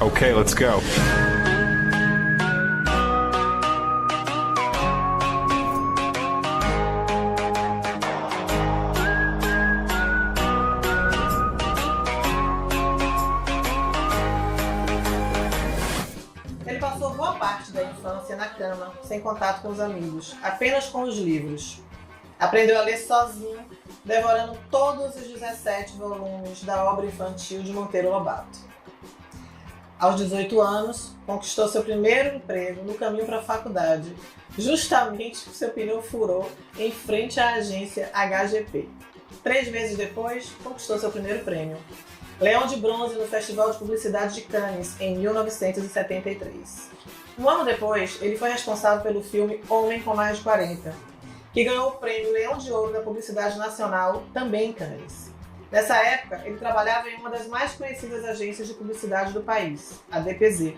Okay, let's go. Ele passou boa parte da infância na cama, sem contato com os amigos, apenas com os livros. Aprendeu a ler sozinho, devorando todos os 17 volumes da obra infantil de Monteiro Lobato. Aos 18 anos, conquistou seu primeiro emprego no caminho para a faculdade, justamente porque seu pneu furou em frente à agência HGP. 3 meses depois, conquistou seu primeiro prêmio, Leão de Bronze no Festival de Publicidade de Cannes, em 1973. Um ano depois, ele foi responsável pelo filme Homem com Mais de 40, que ganhou o prêmio Leão de Ouro da Publicidade Nacional, também em Cannes. Nessa época, ele trabalhava em uma das mais conhecidas agências de publicidade do país, a DPZ,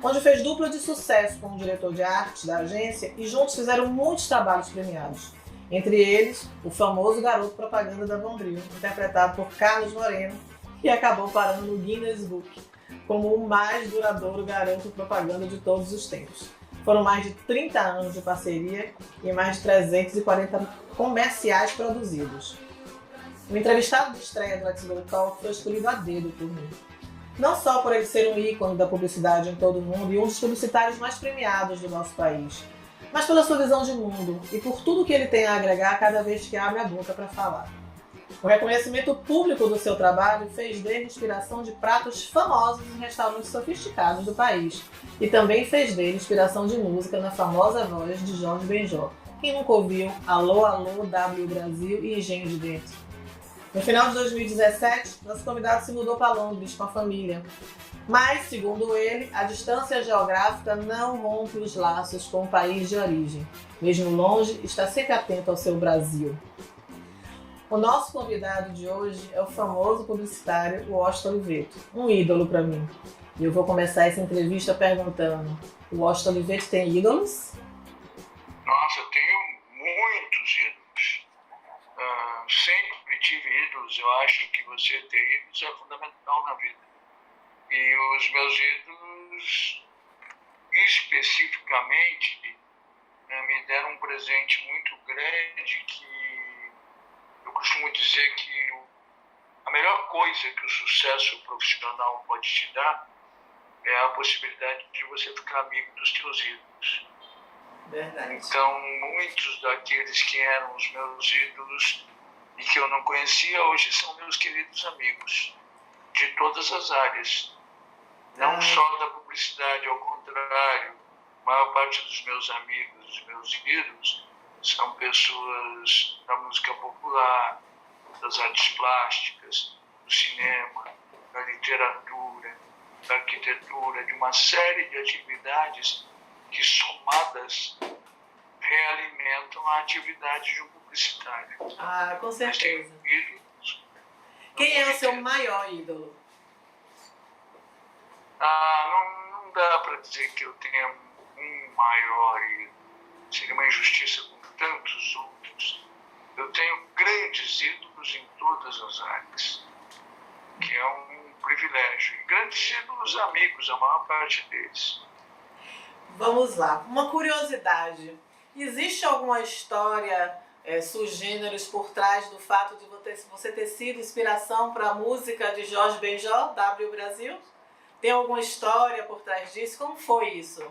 onde fez dupla de sucesso como diretor de arte da agência e juntos fizeram muitos trabalhos premiados. Entre eles, o famoso garoto propaganda da Bombril, interpretado por Carlos Moreno, que acabou parando no Guinness Book como o mais duradouro garoto propaganda de todos os tempos. Foram mais de 30 anos de parceria e mais de 340 comerciais produzidos. O entrevistado de estreia do Let's Go Talk foi escolhido a dedo por mim. Não só por ele ser um ícone da publicidade em todo o mundo e um dos publicitários mais premiados do nosso país, mas pela sua visão de mundo e por tudo que ele tem a agregar cada vez que abre a boca para falar. O reconhecimento público do seu trabalho fez dele inspiração de pratos famosos em restaurantes sofisticados do país e também fez dele inspiração de música na famosa voz de Jorge Benjor. Quem nunca ouviu Alô, Alô, W Brasil e Engenho de Dentro? No final de 2017, nosso convidado se mudou para Londres com a família. Mas, segundo ele, a distância geográfica não rompe os laços com o país de origem. Mesmo longe, está sempre atento ao seu Brasil. O nosso convidado de hoje é o famoso publicitário Washington Oliveto, um ídolo para mim. E eu vou começar essa entrevista perguntando: o Washington Oliveto tem ídolos? Nossa, eu tenho muitos ídolos. Sempre tive ídolos. Eu acho que você ter ídolos é fundamental na vida. E os meus ídolos, especificamente, me deram um presente muito grande que eu costumo dizer que a melhor coisa que o sucesso profissional pode te dar é a possibilidade de você ficar amigo dos teus ídolos. Verdade. Então, muitos daqueles que eram os meus ídolos e que eu não conhecia, hoje são meus queridos amigos, de todas as áreas. Não só da publicidade, ao contrário. A maior parte dos meus amigos, dos meus ídolos, são pessoas da música popular, das artes plásticas, do cinema, da literatura, da arquitetura, de uma série de atividades que, somadas, realimentam a atividade de um publicitário. Com certeza. Tenho ídolos. Quem é o seu maior ídolo? Não dá para dizer que eu tenha um maior ídolo. Seria uma injustiça com tantos outros. Eu tenho grandes ídolos em todas as áreas, que é um privilégio. E grandes ídolos amigos, a maior parte deles. Vamos lá, uma curiosidade. Existe alguma história sui generis por trás do fato de você ter sido inspiração para a música de Jorge Benjor, W Brasil? Tem alguma história por trás disso? Como foi isso?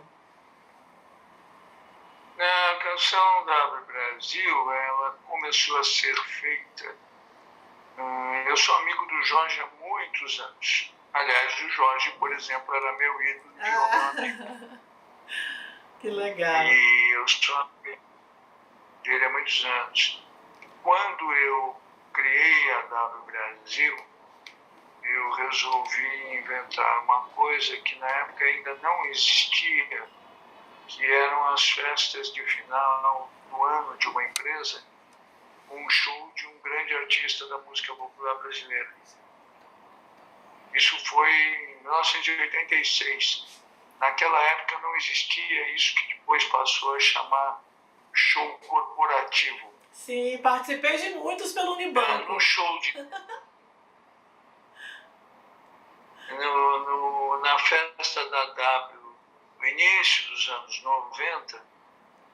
A canção W Brasil, ela começou a ser feita. Eu sou amigo do Jorge há muitos anos. Aliás, o Jorge, por exemplo, era meu ídolo de romântico. Que legal. E eu sou amigo dele há muitos anos. Quando eu criei a W Brasil, eu resolvi inventar uma coisa que na época ainda não existia, que eram as festas de final do ano de uma empresa, um show de um grande artista da música popular brasileira. Isso foi em 1986. Naquela época não existia isso que depois passou a chamar show corporativo. Sim, participei de muitos pelo Unibanco. No show na na festa da W, no início dos anos 90,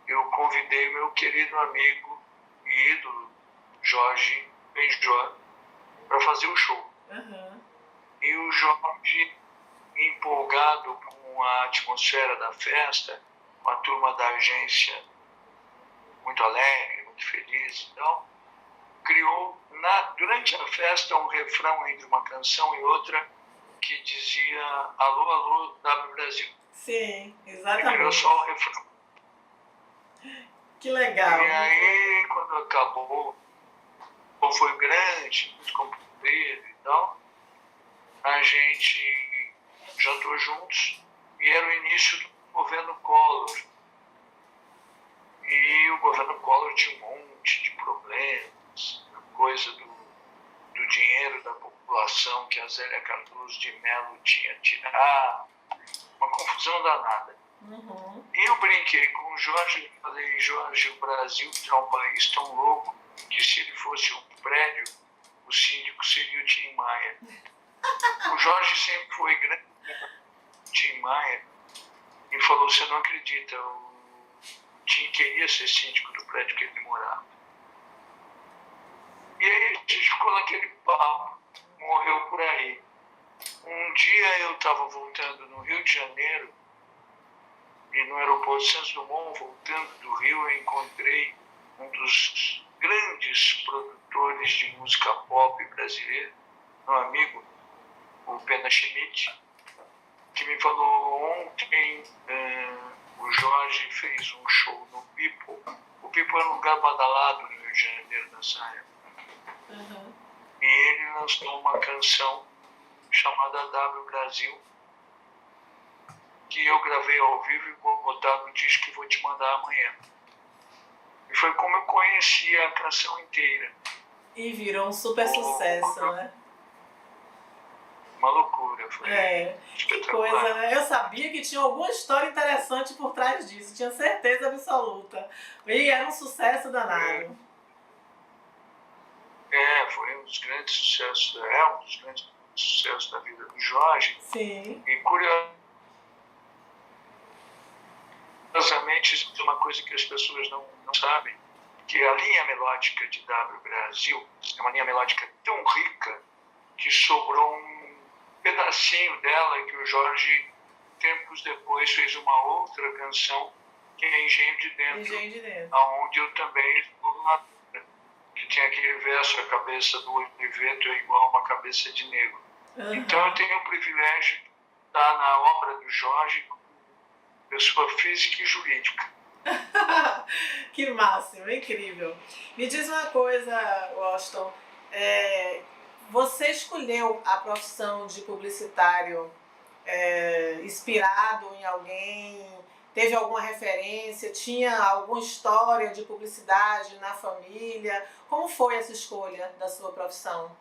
eu convidei meu querido amigo e ídolo, Jorge Benjor, para fazer o show. E o Jorge, empolgado com a atmosfera da festa, com a turma da agência muito alegre, muito feliz e tal, criou durante a festa um refrão entre uma canção e outra que dizia alô, alô, W Brasil. Sim, exatamente. Ele criou só o refrão. Que legal. E aí, quando acabou, foi grande, muito comprido e tal, a gente jantou juntos e era o início do governo Collor. E o governo Collor tinha um monte de problemas, coisa do dinheiro da população que a Zélia Cardoso de Mello tinha tirado, uma confusão danada. E eu brinquei com o Jorge e falei, Jorge, o Brasil é um país tão louco que se ele fosse um prédio, o síndico seria o Tim Maia. O Jorge sempre foi grande Tim Maia e falou, você não acredita, o Tim queria ser síndico do prédio que ele morava. E aí a gente ficou naquele papo, morreu por aí. Um dia eu estava voltando no Rio de Janeiro e no aeroporto Santos Dumont, voltando do Rio, eu encontrei um dos grandes produtores de música pop brasileira, meu amigo, o Pena Schmidt, que me falou ontem, o Jorge fez um show no Pipo. O Pipo era um lugar badalado no Rio de Janeiro nessa época. E ele lançou uma canção chamada W Brasil, que eu gravei ao vivo e vou botar no disco e vou te mandar amanhã. E foi como eu conheci a canção inteira. E virou um super sucesso, né? Uma loucura, foi que coisa, né? Eu sabia que tinha alguma história interessante por trás disso, tinha certeza absoluta. E era um sucesso danado. Foi um dos grandes sucessos, um dos grandes sucessos da vida do Jorge. Sim. E curiosamente, isso é uma coisa que as pessoas não sabem, que a linha melódica de W Brasil é uma linha melódica tão rica que sobrou um pedacinho dela que o Jorge, tempos depois, fez uma outra canção que é Engenho de Dentro, onde eu também estou na que tem aquele verso, a cabeça do Oliveto é igual a uma cabeça de negro. Então eu tenho o privilégio de estar na obra do Jorge como pessoa física e jurídica. Que máximo, incrível. Me diz uma coisa, Washington, você escolheu a profissão de publicitário inspirado em alguém? Teve alguma referência? Tinha alguma história de publicidade na família? Como foi essa escolha da sua profissão?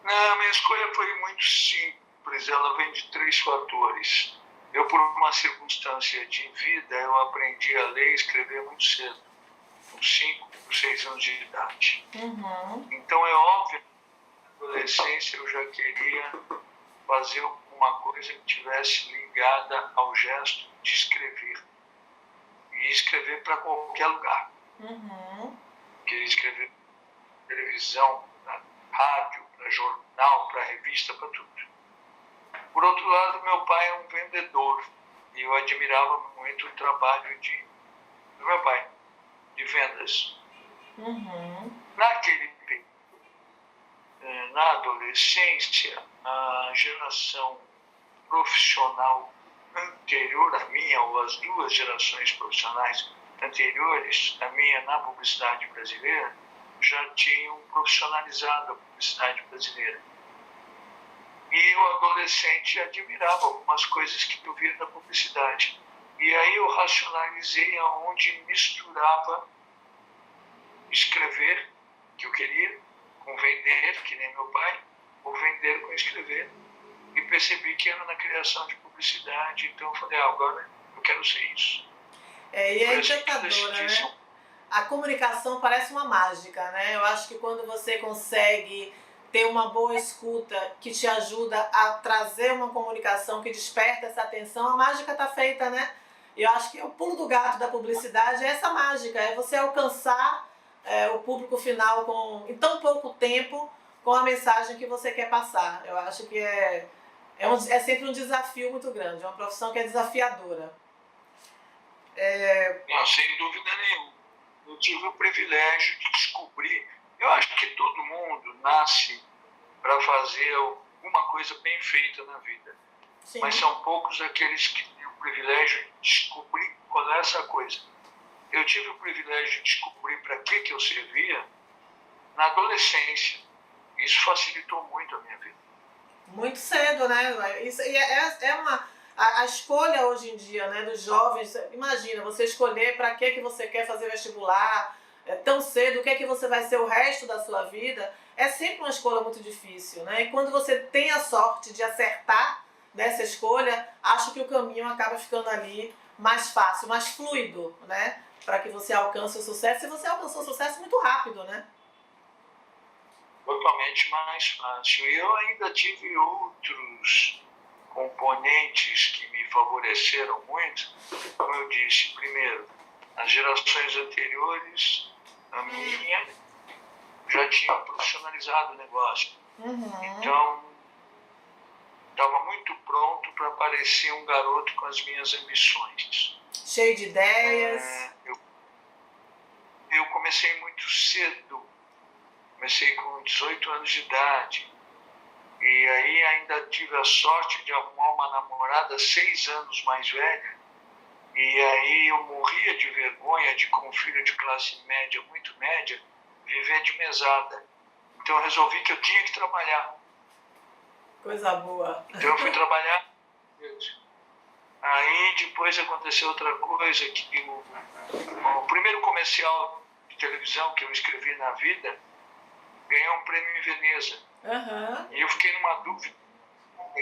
Não, minha escolha foi muito simples. Ela vem de 3 fatores. Eu, por uma circunstância de vida, eu aprendi a ler e escrever muito cedo, com 5 ou 6 anos de idade. Então é óbvio que na adolescência eu já queria fazer uma coisa que estivesse ligada ao gesto de escrever. E escrever para qualquer lugar. Queria escrever para televisão, para rádio, para jornal, para revista, para tudo. Por outro lado, meu pai é um vendedor. E eu admirava muito o trabalho do meu pai, de vendas. Naquele período, na adolescência, a geração profissional anterior à minha, ou as 2 gerações profissionais anteriores à minha na publicidade brasileira, já tinham profissionalizado a publicidade brasileira. E eu, adolescente, admirava algumas coisas que eu via na publicidade. E aí eu racionalizei aonde misturava escrever, que eu queria, com vender, que nem meu pai, ou vender com escrever. E percebi que era na criação de publicidade, então eu falei, agora eu quero ser isso. E é encantadora, né? A comunicação parece uma mágica, né? Eu acho que quando você consegue ter uma boa escuta que te ajuda a trazer uma comunicação que desperta essa atenção, a mágica está feita, né? E eu acho que o pulo do gato da publicidade é essa mágica, é você alcançar o público final em tão pouco tempo com a mensagem que você quer passar. Eu acho que é sempre um desafio muito grande, é uma profissão que é desafiadora. Não, sem dúvida nenhuma. Eu tive o privilégio de descobrir. Eu acho que todo mundo nasce para fazer alguma coisa bem feita na vida. Sim. Mas são poucos aqueles que têm o privilégio de descobrir qual é essa coisa. Eu tive o privilégio de descobrir para que eu servia na adolescência. Isso facilitou muito a minha vida. Muito cedo, né? Isso a escolha hoje em dia, né, dos jovens. Imagina, você escolher para que você quer fazer vestibular tão cedo, o que é que você vai ser o resto da sua vida, é sempre uma escolha muito difícil, né? E quando você tem a sorte de acertar nessa escolha, acho que o caminho acaba ficando ali mais fácil, mais fluido, né? Para que você alcance o sucesso. E você alcançou o sucesso muito rápido, né? Totalmente mais fácil. E eu ainda tive outros componentes que me favoreceram muito. Como eu disse, primeiro, as gerações anteriores, a minha, já tinham profissionalizado o negócio. Então, estava muito pronto para aparecer um garoto com as minhas ambições. Cheio de ideias. Eu comecei muito cedo. Comecei com 18 anos de idade. E aí ainda tive a sorte de arrumar uma namorada 6 anos mais velha. E aí eu morria de vergonha de, como filho de classe média, muito média, viver de mesada. Então eu resolvi que eu tinha que trabalhar. Coisa boa. Então eu fui trabalhar. Aí depois aconteceu outra coisa, que o primeiro comercial de televisão que eu escrevi na vida ganhou um prêmio em Veneza. E eu fiquei numa dúvida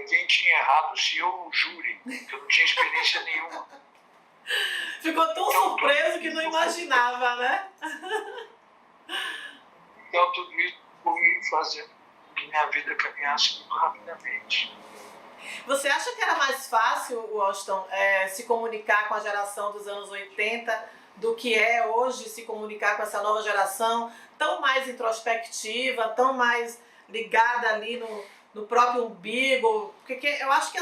quem tinha errado, se eu ou o júri, que eu não tinha experiência nenhuma. Ficou tão surpreso que não imaginava, né? Então tudo isso foi fazendo que minha vida caminhasse muito rapidamente. Você acha que era mais fácil, Washington, se comunicar com a geração dos anos 80 do que é hoje se comunicar com essa nova geração, tão mais introspectiva, tão mais ligada ali no próprio umbigo? Porque eu acho que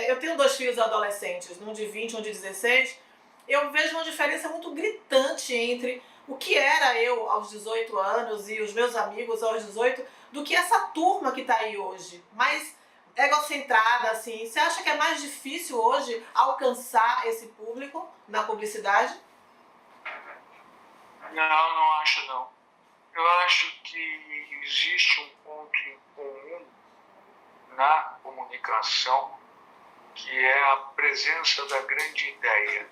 eu tenho 2 filhos adolescentes, um de 20 e um de 16, eu vejo uma diferença muito gritante entre o que era eu aos 18 anos e os meus amigos aos 18, do que essa turma que está aí hoje, mais egocentrada, assim. Você acha que é mais difícil hoje alcançar esse público na publicidade? Não acho não. Eu acho que existe um ponto em comum na comunicação, que é a presença da grande ideia.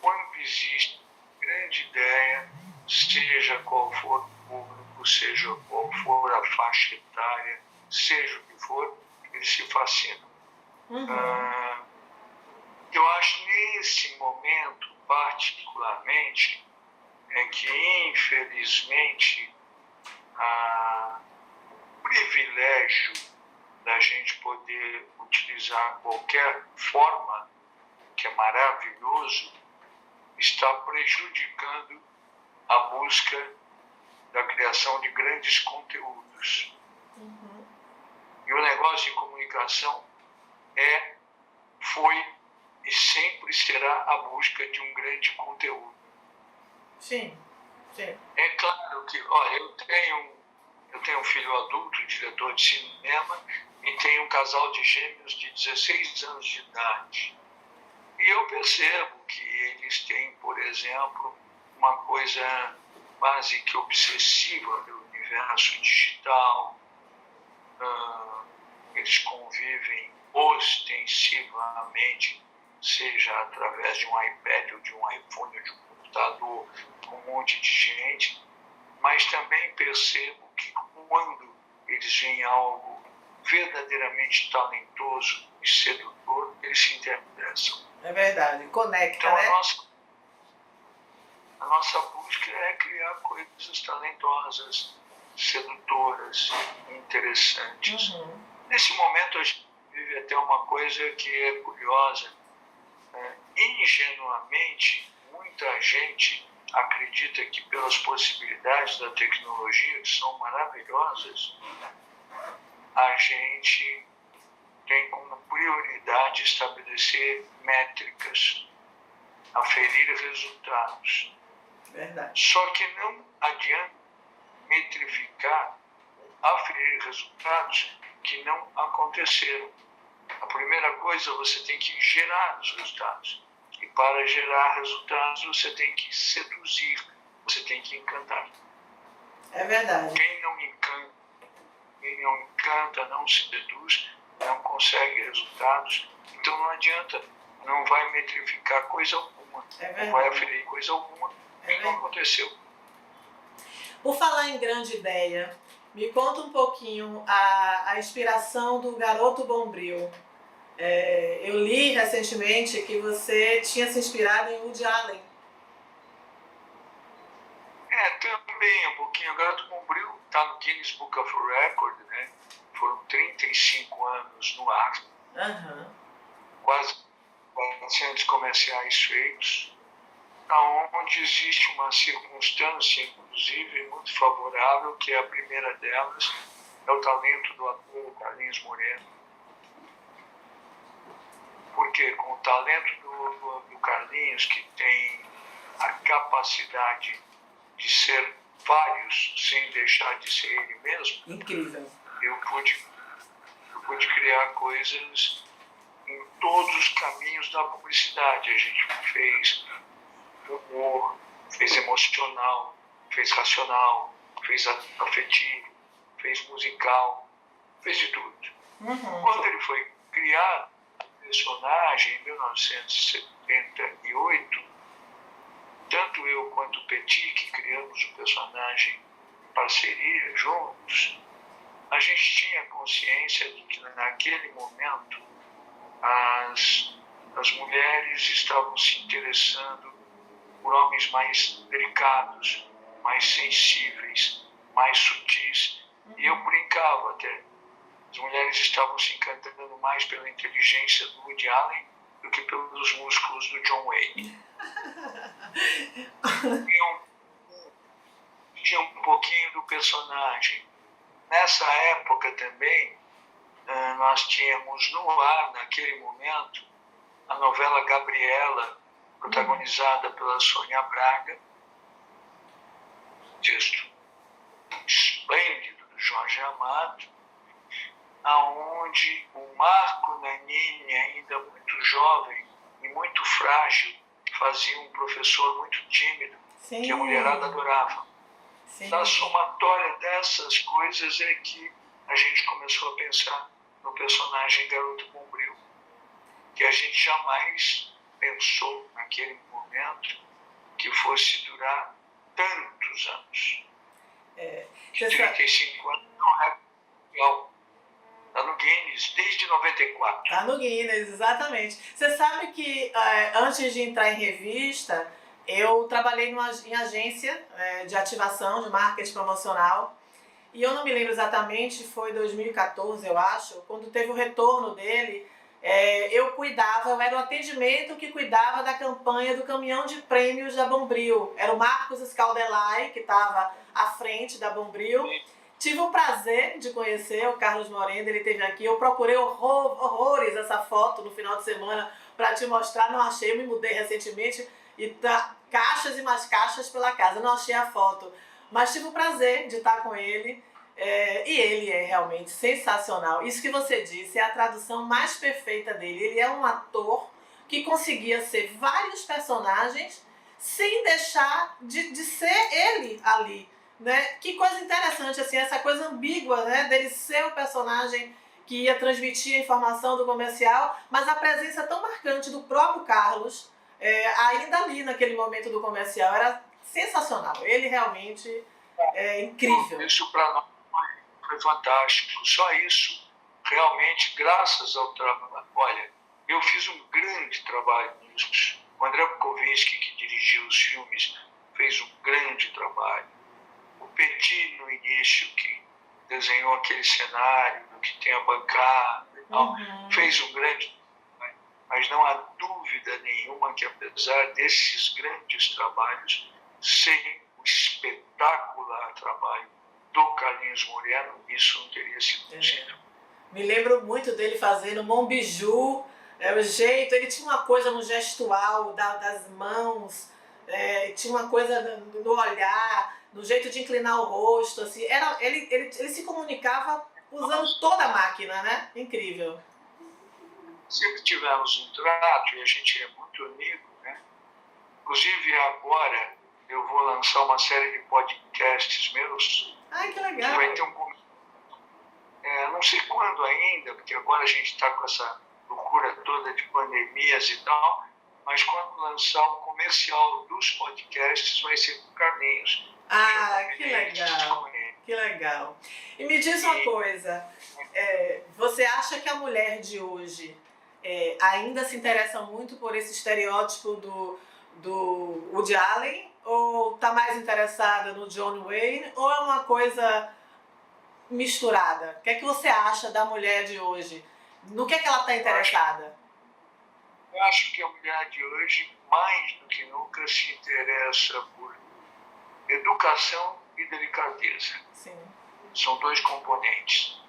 Quando existe grande ideia, seja qual for o público, seja qual for a faixa etária, seja o que for, eles se fascinam. Eu acho nesse momento, particularmente, é que, infelizmente, o privilégio da gente poder utilizar qualquer forma, que é maravilhoso, está prejudicando a busca da criação de grandes conteúdos. E o negócio de comunicação foi e sempre será a busca de um grande conteúdo. Sim. É claro que, olha, eu tenho um filho adulto, diretor de cinema, e tenho um casal de gêmeos de 16 anos de idade. E eu percebo que eles têm, por exemplo, uma coisa quase que obsessiva do universo digital. Eles convivem ostensivamente, seja através de um iPad ou de um iPhone ou de um computador, com um monte de gente, mas também percebo que quando eles veem algo verdadeiramente talentoso e sedutor, eles se interessam. É verdade, conecta, então, né? A nossa busca é criar coisas talentosas, sedutoras, interessantes. Uhum. Nesse momento a gente vive até uma coisa que é curiosa. Ingenuamente, muita gente acredita que pelas possibilidades da tecnologia, que são maravilhosas, a gente tem como prioridade estabelecer métricas, aferir resultados. Verdade. Só que não adianta metrificar, aferir resultados que não aconteceram. A primeira coisa, você tem que gerar os resultados. E para gerar resultados, você tem que seduzir, você tem que encantar. É verdade. Quem não encanta, não seduz, não consegue resultados. Então não adianta, não vai metrificar coisa alguma, não vai aferir coisa alguma, que não aconteceu. Por falar em grande ideia, me conta um pouquinho a inspiração do Garoto Bombril. Eu li recentemente que você tinha se inspirado em Woody Allen. Também um pouquinho. O Garoto Bombril está no Guinness Book of Records, né? Foram 35 anos no ar. Uhum. Quase 400 comerciais feitos, onde existe uma circunstância, inclusive, muito favorável, que é a primeira delas, é o talento do ator Carlinhos Moreno. Porque com o talento do Carlinhos, que tem a capacidade de ser vários sem deixar de ser ele mesmo, incrível. Eu pude criar coisas em todos os caminhos da publicidade. A gente fez humor, fez emocional, fez racional, fez afetivo, fez musical, fez de tudo. Uhum. Quando ele foi criado, personagem em 1978, tanto eu quanto o Petit, que criamos o personagem em parceria, juntos, a gente tinha consciência de que naquele momento as mulheres estavam se interessando por homens mais delicados, mais sensíveis, mais sutis, e eu brincava até. As mulheres estavam se encantando mais pela inteligência do Woody Allen do que pelos músculos do John Wayne. Tinha um pouquinho do personagem. Nessa época também, nós tínhamos no ar, naquele momento, a novela Gabriela, protagonizada pela Sônia Braga, texto esplêndido do Jorge Amado, aonde o Marco Nanini, ainda muito jovem e muito frágil, fazia um professor muito tímido, Sim. Que a mulherada adorava. Sim. Da somatória dessas coisas é que a gente começou a pensar no personagem Garoto Bombril, que a gente jamais pensou naquele momento que fosse durar tantos anos. 35 anos não é legal. Está no Guinness desde 94. Está no Guinness, exatamente. Você sabe que antes de entrar em revista, eu trabalhei em agência de ativação, de marketing promocional. E eu não me lembro exatamente, foi 2014, eu acho, quando teve o retorno dele. Eu era o atendimento que cuidava da campanha do caminhão de prêmios da Bombril. Era o Marcos Scaldelai, que estava à frente da Bombril. Tive o prazer de conhecer o Carlos Moreno, ele esteve aqui. Eu procurei horrores essa foto no final de semana para te mostrar, não achei. Eu me mudei recentemente e tá caixas e mais caixas pela casa, não achei a foto. Mas tive o prazer de estar com ele. E ele é realmente sensacional. Isso que você disse é a tradução mais perfeita dele. Ele é um ator que conseguia ser vários personagens sem deixar de ser ele ali, né? Que coisa interessante, assim, essa coisa ambígua, né? Dele ser o personagem que ia transmitir a informação do comercial, mas a presença tão marcante do próprio Carlos, ainda ali naquele momento do comercial, era sensacional. Ele realmente é incrível. Isso para nós foi fantástico. Só isso, realmente, graças ao trabalho. Olha, eu fiz um grande trabalho nisso. O André Bukovinski, que dirigiu os filmes, fez um grande trabalho. O Petit no início, que desenhou aquele cenário, que tem a bancada e tal, fez um grande, mas não há dúvida nenhuma que apesar desses grandes trabalhos, sem o espetacular trabalho do Carlinhos Moreno, isso não teria sido possível. Me lembro muito dele fazendo Mon Bijou, o jeito, ele tinha uma coisa no gestual das mãos, tinha uma coisa no olhar, no jeito de inclinar o rosto, assim, ele se comunicava usando toda a máquina, né? Incrível. Sempre tivemos um trato e a gente é muito amigo, né? Inclusive agora eu vou lançar uma série de podcasts meus. Ai, que legal! Que vai ter não sei quando ainda, porque agora a gente está com essa loucura toda de pandemias e tal, mas quando lançar o comercial dos podcasts vai ser com o Carlinhos. Ah, que legal! Que legal! E me diz uma coisa, você acha que a mulher de hoje ainda se interessa muito por esse estereótipo do Woody Allen, ou está mais interessada no John Wayne, ou é uma coisa misturada? O que é que você acha da mulher de hoje? No que é que ela está interessada? Eu acho que a mulher de hoje, mais do que nunca, se interessa por educação e delicadeza. Sim. São dois componentes.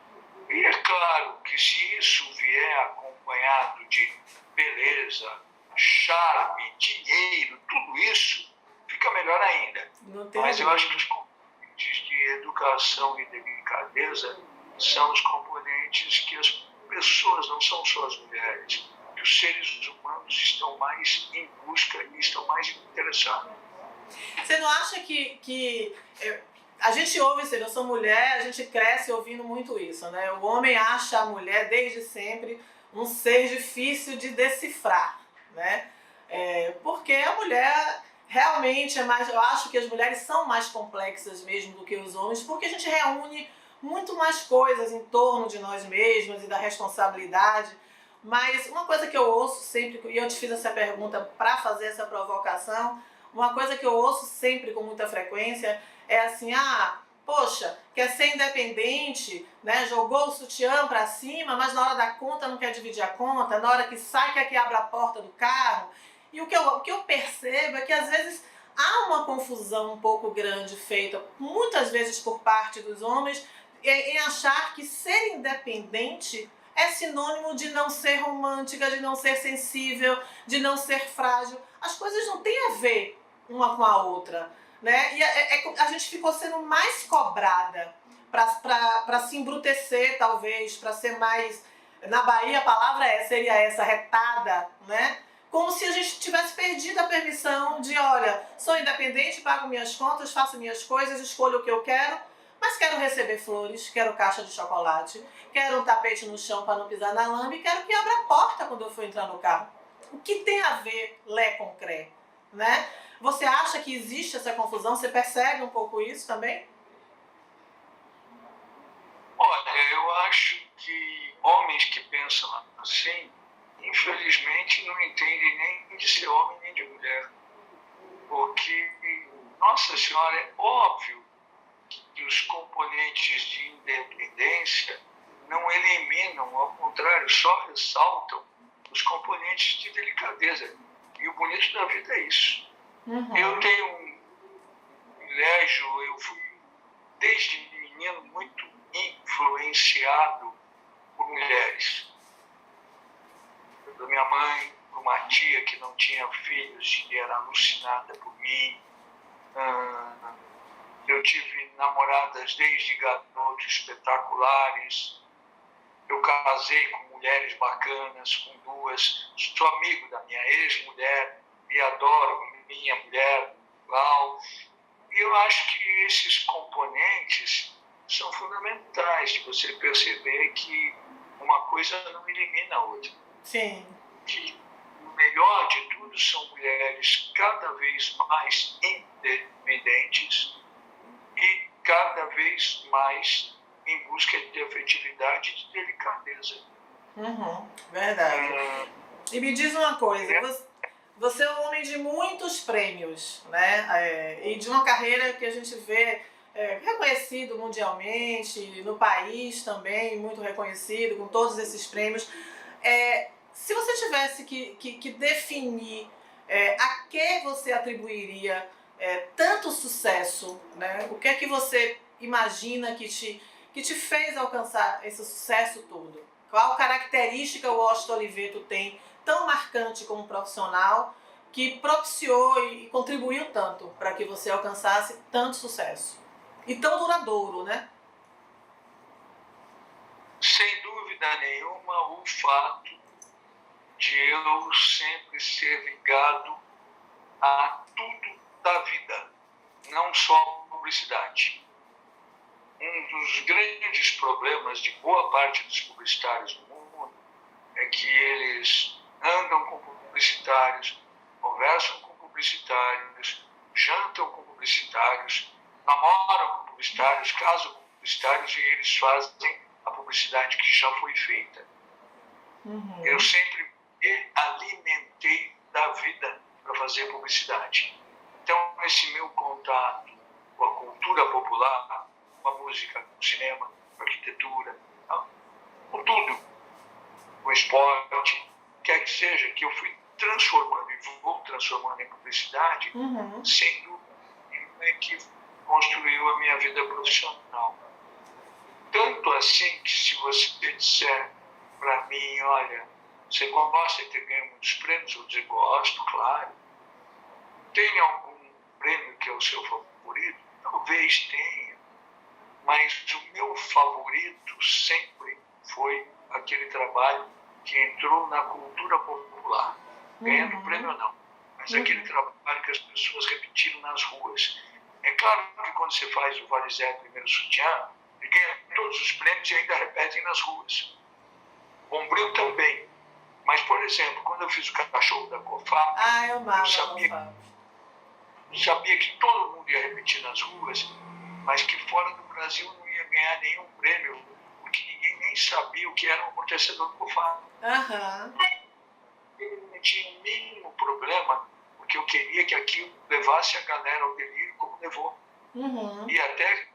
E é claro que se isso vier acompanhado de beleza, charme, dinheiro, tudo isso, fica melhor ainda. Mas eu acho que os componentes de educação e delicadeza são os componentes que as pessoas, não são só as mulheres, que os seres humanos estão mais em busca e estão mais interessados. Você não acha que a gente ouve, eu sou mulher, a gente cresce ouvindo muito isso, né? O homem acha a mulher desde sempre um ser difícil de decifrar, né? Porque a mulher realmente é mais, eu acho que as mulheres são mais complexas mesmo do que os homens, porque a gente reúne muito mais coisas em torno de nós mesmos e da responsabilidade. Mas uma coisa que eu ouço sempre, e eu te fiz essa pergunta para fazer essa provocação, uma coisa que eu ouço sempre com muita frequência é assim, poxa, quer ser independente, né? Jogou o sutiã para cima, mas na hora da conta não quer dividir a conta, na hora que sai quer que abra a porta do carro. E o que eu percebo é que às vezes há uma confusão um pouco grande feita, muitas vezes por parte dos homens, em achar que ser independente é sinônimo de não ser romântica, de não ser sensível, de não ser frágil. As coisas não têm a ver uma com a outra, né? E a gente ficou sendo mais cobrada para se embrutecer, talvez, para ser mais... Na Bahia a palavra seria essa, retada, né? Como se a gente tivesse perdido a permissão de, olha, sou independente, pago minhas contas, faço minhas coisas, escolho o que eu quero, mas quero receber flores, quero caixa de chocolate, quero um tapete no chão para não pisar na lama e quero que abra a porta quando eu for entrar no carro. O que tem a ver lé com cré, né? Você acha que existe essa confusão? Você percebe um pouco isso também? Olha, eu acho que homens que pensam assim, infelizmente não entendem nem de ser homem nem de mulher. Porque, nossa senhora, é óbvio que os componentes de independência não eliminam, ao contrário, só ressaltam os componentes de delicadeza. E o bonito da vida é isso. Uhum. Eu tenho um privilégio, eu fui desde menino muito influenciado por mulheres. Da minha mãe, por uma tia que não tinha filhos e era alucinada por mim. Eu tive namoradas desde garoto espetaculares. Eu casei com mulheres bacanas, com duas. Sou amigo da minha ex-mulher e adoro minha mulher, Lau. E eu acho que esses componentes são fundamentais de você perceber que uma coisa não elimina a outra. Sim. Que o melhor de tudo são mulheres cada vez mais independentes e cada vez mais em busca de afetividade e de delicadeza. Uhum, verdade. E me diz uma coisa, você é um homem de muitos prêmios, né? E de uma carreira que a gente vê reconhecido mundialmente, no país também, muito reconhecido, com todos esses prêmios. Se você tivesse que definir a que você atribuiria tanto sucesso, né? O que é que você imagina que te fez alcançar esse sucesso todo? Qual característica o Washington Oliveto tem tão marcante como profissional que propiciou e contribuiu tanto para que você alcançasse tanto sucesso? E tão duradouro, né? Sem dúvida nenhuma, o fato de eu sempre ser ligado a tudo da vida, não só publicidade. Um dos grandes problemas de boa parte dos publicitários do mundo é que eles andam com publicitários, conversam com publicitários, jantam com publicitários, namoram com publicitários, casam com publicitários e eles fazem a publicidade que já foi feita. Uhum. Eu sempre me alimentei da vida para fazer publicidade. Então, esse meu contato com a cultura popular, com a música, com o cinema, com a arquitetura, com tudo, com o esporte, quer que seja, que eu fui transformando e vou transformando em publicidade, Uhum. sem dúvida, é que construiu a minha vida profissional. Tanto assim que se você disser para mim, olha, você gosta de ter ganho muitos prêmios? Eu dizer, gosto, claro. Tem algum prêmio que é o seu favorito? Talvez tenha. Mas o meu favorito sempre foi aquele trabalho que entrou na cultura popular. Ganhando prêmio não, mas aquele trabalho que as pessoas repetiram nas ruas. É claro que quando você faz o Vale Zé Primeiro Sutiã, ele ganha todos os prêmios e ainda repetem nas ruas. Bombril também. Mas, por exemplo, quando eu fiz o cachorro da COFAP, eu sabia que todo mundo ia repetir nas ruas, mas que fora do Brasil não ia ganhar nenhum prêmio, porque ninguém nem sabia o que era um amortecedor COFAP. Eu não tinha o mínimo problema, porque eu queria que aquilo levasse a galera ao delírio como levou. E até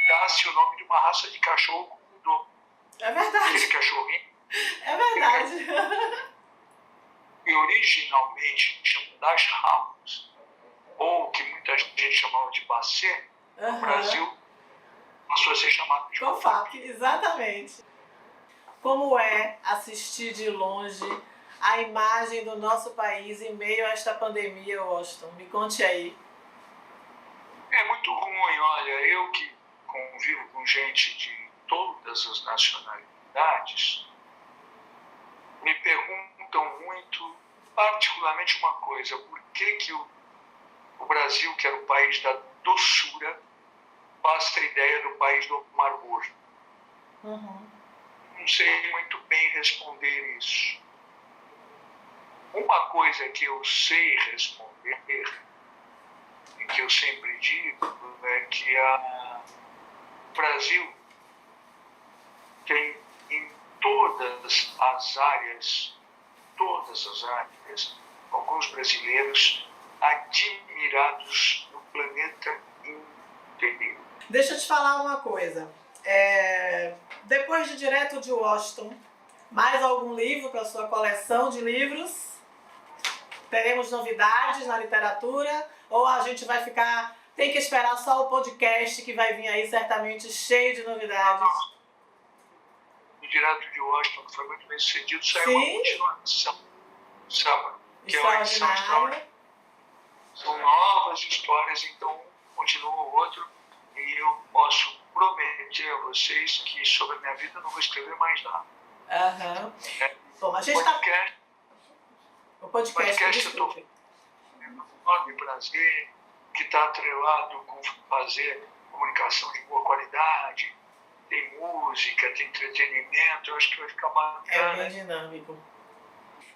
dasse o nome de uma raça de cachorro como mudou. É verdade. Aquele cachorrinho. É verdade. E originalmente chamam das Hounds, ou que muita gente chamava de Basset, no Brasil passou a ser chamado de COFAP. Exatamente. Como é assistir de longe a imagem do nosso país em meio a esta pandemia, Washington? Me conte aí. É muito ruim, olha, eu que convivo com gente de todas as nacionalidades, me perguntam muito, particularmente uma coisa, por que o Brasil, que era o país da doçura, passa a ideia do país do amargor? Não sei muito bem responder isso. Uma coisa que eu sei responder, e que eu sempre digo, é que o Brasil tem em todas as áreas, alguns brasileiros admirados no planeta inteiro. Deixa eu te falar uma coisa. Depois de Direto de Washington, mais algum livro para sua coleção de livros? Teremos novidades na literatura? Ou a gente vai tem que esperar só o podcast que vai vir aí certamente cheio de novidades? O Direto de Washington, que foi muito bem sucedido, saiu uma continuação, sabe? Que é uma edição extraordinária. São novas histórias, então continua o outro. E eu posso prometer a vocês que sobre a minha vida eu não vou escrever mais nada. Bom, a gente O podcast eu estou um enorme prazer, que está atrelado com fazer comunicação de boa qualidade, tem música, tem entretenimento, eu acho que vai ficar bacana. É bem dinâmico.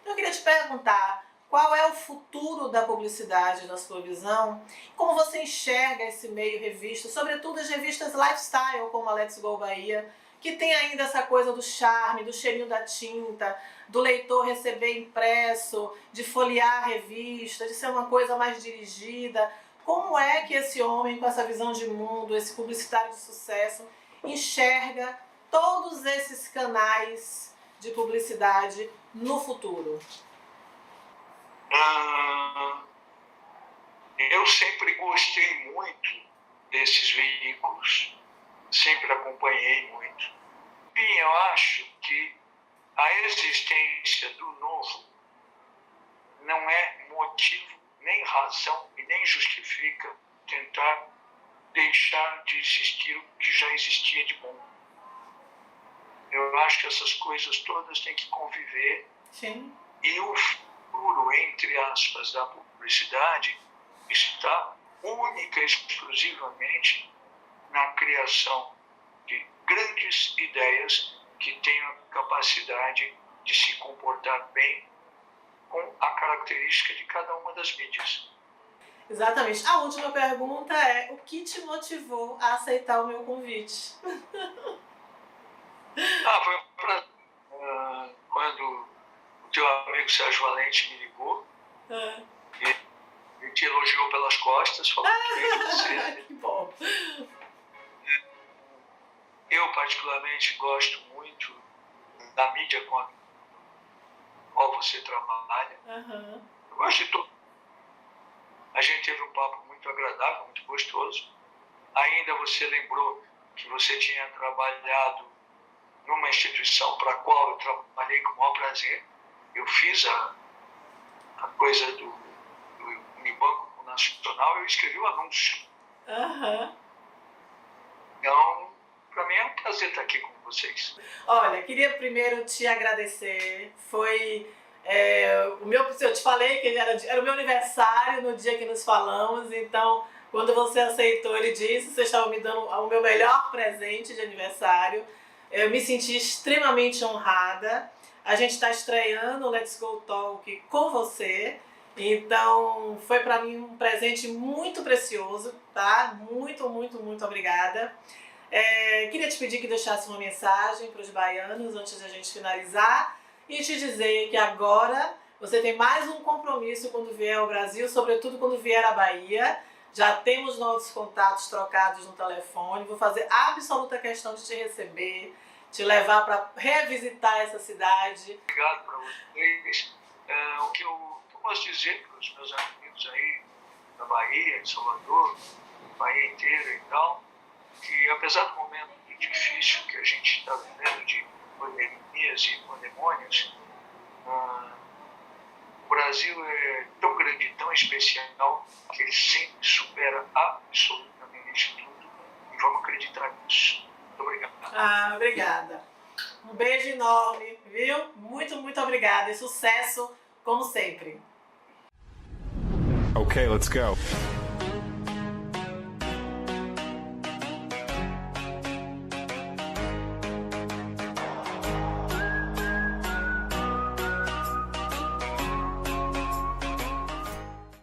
Então eu queria te perguntar, qual é o futuro da publicidade na sua visão? Como você enxerga esse meio revista, sobretudo as revistas lifestyle, como a Let's Go Bahia, que tem ainda essa coisa do charme, do cheirinho da tinta, do leitor receber impresso, de folhear a revista, de ser uma coisa mais dirigida. como é que esse homem com essa visão de mundo, esse publicitário de sucesso, enxerga todos esses canais de publicidade no futuro? Eu sempre gostei muito desses veículos, sempre acompanhei muito. E eu acho que a existência do novo não é motivo, nem razão e nem justifica tentar deixar de existir o que já existia de bom. Eu acho que essas coisas todas têm que conviver. Sim. E o futuro, entre aspas, da publicidade está única e exclusivamente na criação de grandes ideias que tenham a capacidade de se comportar bem com a característica de cada uma das mídias. Exatamente. A última pergunta é: o que te motivou a aceitar o meu convite? Foi um prazer. Quando o teu amigo Sérgio Valente me ligou, ele te elogiou pelas costas, falou que você... Que bom. Eu particularmente gosto muito da mídia com a qual você trabalha. Eu gosto de tudo. A gente teve um papo muito agradável, muito gostoso. Ainda você lembrou que você tinha trabalhado numa instituição para a qual eu trabalhei com o maior prazer. Eu fiz a coisa do Unibanco Nacional, eu escrevi o anúncio. Então, para mim é um prazer estar aqui com vocês. Olha, queria primeiro te agradecer. Foi eu te falei que era o meu aniversário no dia que nos falamos, então quando você aceitou, ele disse que você estava me dando o meu melhor presente de aniversário. Eu me senti extremamente honrada. A gente está estreando o Let's Go Talk com você, então foi para mim um presente muito precioso, tá? Muito, muito, muito obrigada. Queria te pedir que deixasse uma mensagem para os baianos antes de a gente finalizar e te dizer que agora você tem mais um compromisso quando vier ao Brasil, sobretudo quando vier à Bahia. Já temos nossos contatos trocados no telefone, vou fazer absoluta questão de te receber, te levar para revisitar essa cidade. Obrigado para vocês. O que eu posso dizer para os meus amigos aí da Bahia, de Salvador, Bahia inteira e tal, que apesar do momento difícil que a gente está vivendo de pandemias e pandemônios, o Brasil é tão grande, tão especial, que ele sempre supera absolutamente tudo e vamos acreditar nisso. Muito obrigado. Obrigada. Um beijo enorme, viu? Muito, muito obrigada e sucesso como sempre. Okay, let's go.